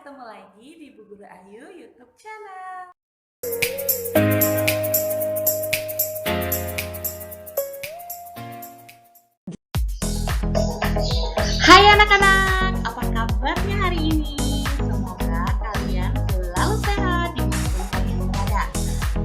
ketemu lagi di Bu Guru Ayu YouTube channel. Hai anak-anak, apa kabarnya hari ini? Semoga kalian selalu sehat di dimanapun kalian berada.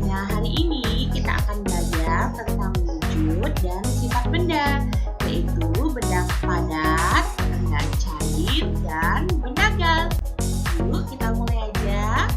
Nah, hari ini kita akan belajar tentang wujud dan sifat benda, yaitu benda padat, benda cair, dan benda gas. Yuk kita mulai aja.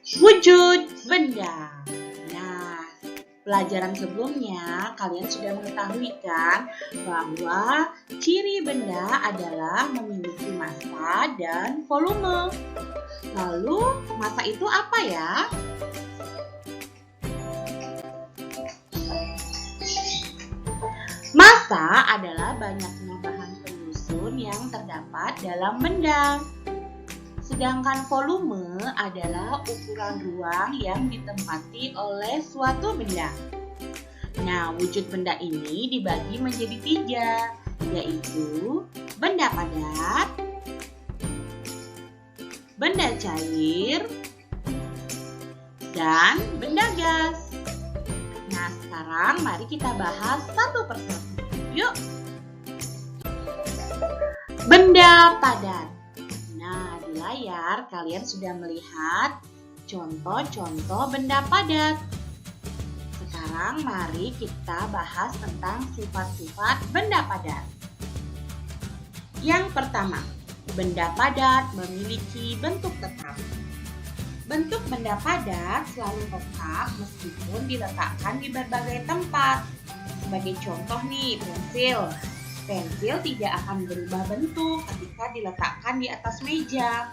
Wujud benda. Nah, pelajaran sebelumnya kalian sudah mengetahui kan bahwa ciri benda adalah memiliki massa dan volume. Lalu massa itu apa ya? Massa adalah banyaknya bahan penyusun yang terdapat dalam benda. Sedangkan volume adalah ukuran ruang yang ditempati oleh suatu benda. Nah, wujud benda ini dibagi menjadi 3, yaitu benda padat, benda cair, dan benda gas. Nah, sekarang mari kita bahas satu persatu. Yuk! Benda padat. Nah, di layar kalian sudah melihat contoh-contoh benda padat. Sekarang mari kita bahas tentang sifat-sifat benda padat. Yang pertama, benda padat memiliki bentuk tetap. Bentuk benda padat selalu tetap meskipun diletakkan di berbagai tempat. Sebagai contoh nih, pensil. Pensil tidak akan berubah bentuk ketika diletakkan di atas meja.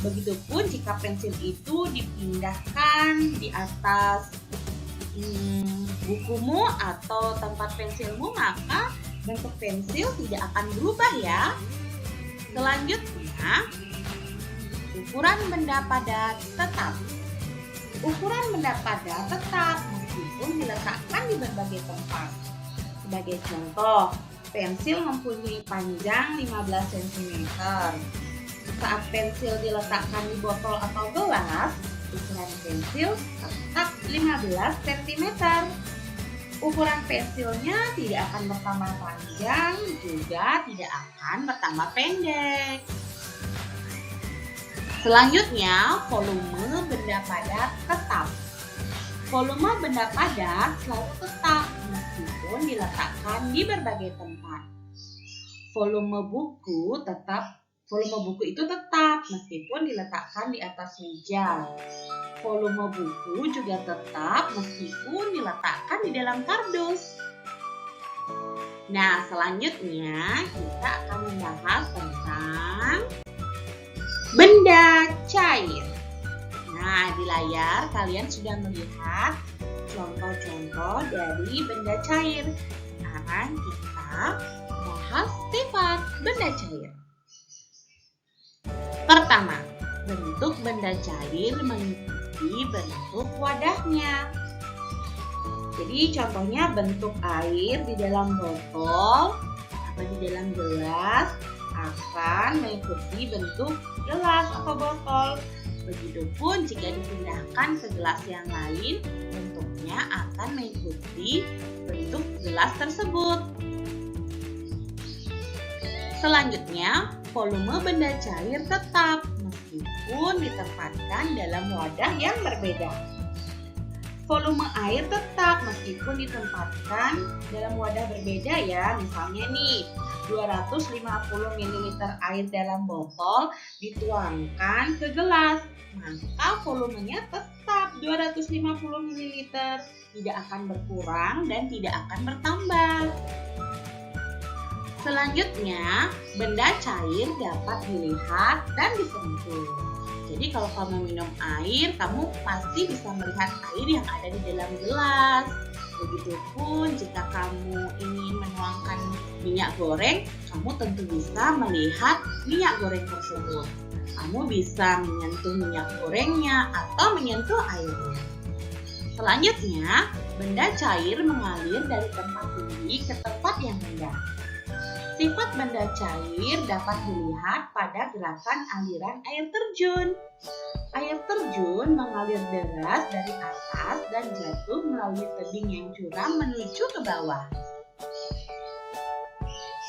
Begitupun jika pensil itu dipindahkan di atas bukumu atau tempat pensilmu, maka bentuk pensil tidak akan berubah ya. Selanjutnya, ukuran benda padat tetap. Ukuran benda padat tetap meskipun diletakkan di berbagai tempat. Sebagai contoh, pensil mempunyai panjang 15 cm. Saat pensil diletakkan di botol atau gelas, ukuran pensil tetap 15 cm. Ukuran pensilnya tidak akan bertambah panjang, juga tidak akan bertambah pendek. Selanjutnya, volume benda padat tetap. Volume benda padat selalu tetap meskipun diletakkan di berbagai tempat. Volume buku itu tetap meskipun diletakkan di atas meja. Volume buku juga tetap meskipun diletakkan di dalam kardus. Nah, selanjutnya kita akan membahas tentang benda cair. Nah, di layar kalian sudah melihat contoh-contoh dari benda cair. Sekarang kita bahas sifat benda cair. Pertama, bentuk benda cair mengikuti bentuk wadahnya. Jadi contohnya bentuk air di dalam botol atau di dalam gelas akan mengikuti bentuk gelas atau botol. Begitupun jika dipindahkan ke gelas yang lain, bentuknya akan mengikuti bentuk gelas tersebut. Selanjutnya, volume benda cair tetap meskipun ditempatkan dalam wadah yang berbeda. Volume air tetap meskipun ditempatkan dalam wadah berbeda ya. Misalnya nih, 250 ml air dalam botol dituangkan ke gelas, maka volumenya tetap 250 ml, tidak akan berkurang dan tidak akan bertambah. Selanjutnya, benda cair dapat dilihat dan disentuh. Jadi kalau kamu minum air, kamu pasti bisa melihat air yang ada di dalam gelas. Begitupun jika kamu ingin menuangkan minyak goreng, kamu tentu bisa melihat minyak goreng tersebut. Kamu bisa menyentuh minyak gorengnya atau menyentuh airnya. Selanjutnya, benda cair mengalir dari tempat tinggi ke tempat yang rendah. Sifat benda cair dapat dilihat pada gerakan aliran air terjun. Air terjun mengalir deras dari atas dan jatuh melalui tebing yang curam menuju ke bawah.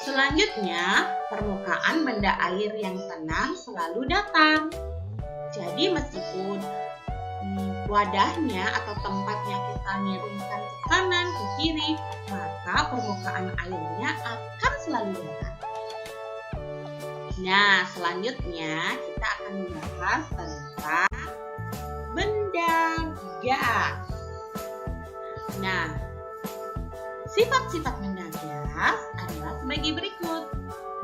Selanjutnya, permukaan benda air yang tenang selalu datar. Jadi meskipun wadahnya atau tempatnya kita miringkan ke kanan, ke kiri, maka permukaan airnya akan selalu datar. Nah, selanjutnya kita akan membahas tentang benda gas. Nah, sifat-sifat benda gas adalah sebagai berikut.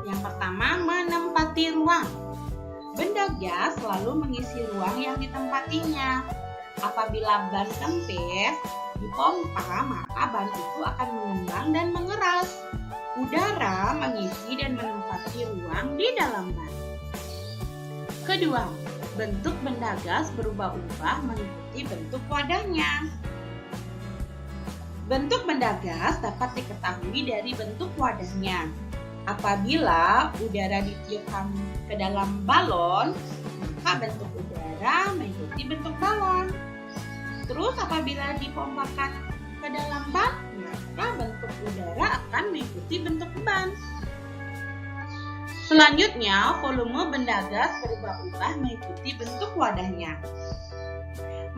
Yang pertama, menempati ruang. Benda gas selalu mengisi ruang yang ditempatinya. Apabila ban kempes dipompa, maka ban itu akan mengembang dan mengeras. Udara mengisi dan menempati ruang di dalam ban. Kedua, bentuk benda gas berubah-ubah mengikuti bentuk wadahnya. Bentuk benda gas dapat diketahui dari bentuk wadahnya. Apabila udara ditiupkan ke dalam balon, maka bentuk udara mengikuti bentuk balon. Terus apabila dipompakan ke dalam ban, maka bentuk udara akan mengikuti bentuk ban. Selanjutnya, volume benda gas berubah-ubah mengikuti bentuk wadahnya.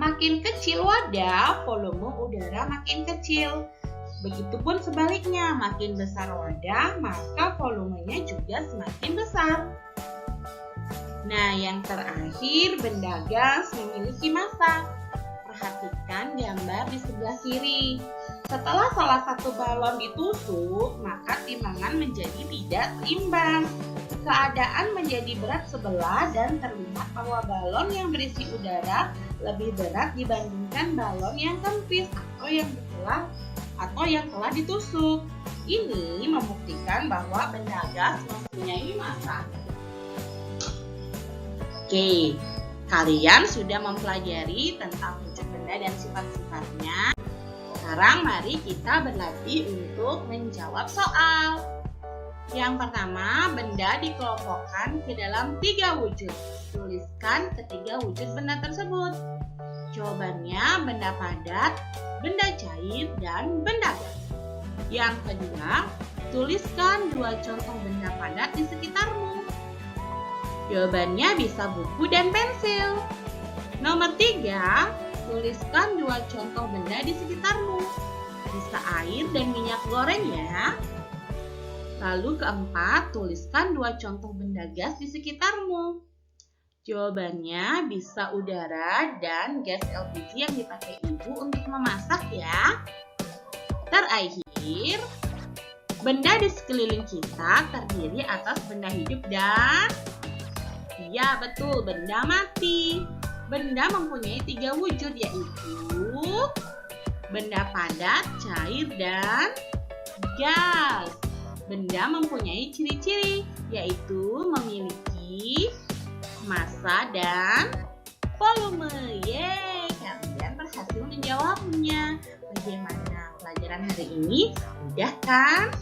Makin kecil wadah, volume udara makin kecil. Begitupun sebaliknya, makin besar wadah, maka volumenya juga semakin besar. Nah, yang terakhir, benda gas memiliki massa. Perhatikan gambar di sebelah kiri. Setelah salah satu balon ditusuk, maka timbangan menjadi tidak seimbang. Keadaan menjadi berat sebelah dan terlihat bahwa balon yang berisi udara lebih berat dibandingkan balon yang kempis atau yang telah ditusuk. Ini membuktikan bahwa benda gas mempunyai massa. Oke, kalian sudah mempelajari tentang wujud benda dan sifat-sifatnya. Sekarang mari kita berlatih untuk menjawab soal. Yang pertama, benda dikelompokkan ke dalam 3 wujud. Tuliskan ketiga wujud benda tersebut. Jawabannya benda padat, benda cair, dan benda gas. Yang kedua, tuliskan 2 contoh benda padat di sekitarmu. Jawabannya bisa buku dan pensil. Nomor 3, tuliskan 2 contoh benda di sekitarmu. Bisa air dan minyak goreng ya. Lalu keempat, tuliskan 2 contoh benda gas di sekitarmu. Jawabannya bisa udara dan gas LPG yang dipakai ibu untuk memasak ya. Terakhir, benda di sekeliling kita terdiri atas benda hidup dan betul, benda mati. Benda mempunyai 3 wujud yaitu benda padat, cair, dan gas. Benda mempunyai ciri-ciri yaitu memiliki massa dan volume. Yeay, kalian berhasil menjawabnya. Bagaimana pelajaran hari ini? Mudah kan?